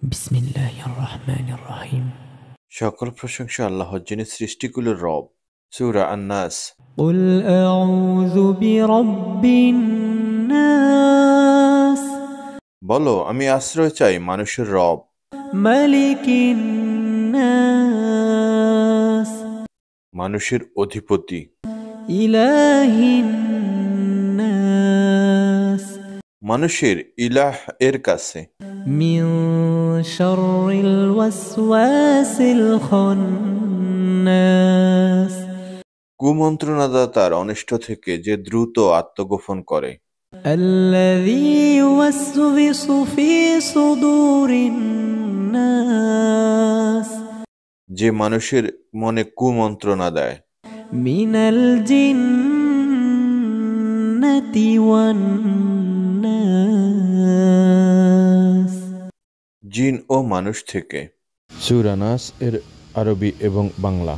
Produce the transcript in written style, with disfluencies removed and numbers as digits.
বিসমিল্লাহির রহমানির রহিম। সকল প্রশংসা আল্লাহর যিনি সৃষ্টিকুলের রব। সূরা আন-নাস। কুল আউযু বিরাব্বিন নাস, বলো আমি আশ্রয় চাই মানুষের রব, মালিকিন নাস, মানুষের অধিপতি, ইলাহিন নাস, মানুষের ইলাহ এর কাছে, মিন শাররিল ওয়াসওয়াসিল খান্নাস, কুমন্ত্রণাদাতার অনিষ্ট থেকে যে দ্রুত আত্মগোপন করে, আল্লাযী ইউওয়াসওয়িসু ফী সুদুরিন নাস, যে মানুষের মনে কুমন্ত্রণা দেয়, মিনাল জিন্নাতি ওয়ান নাস। জিন ও মানুষ থেকে। সূরা নাস এর আরবি এবং বাংলা।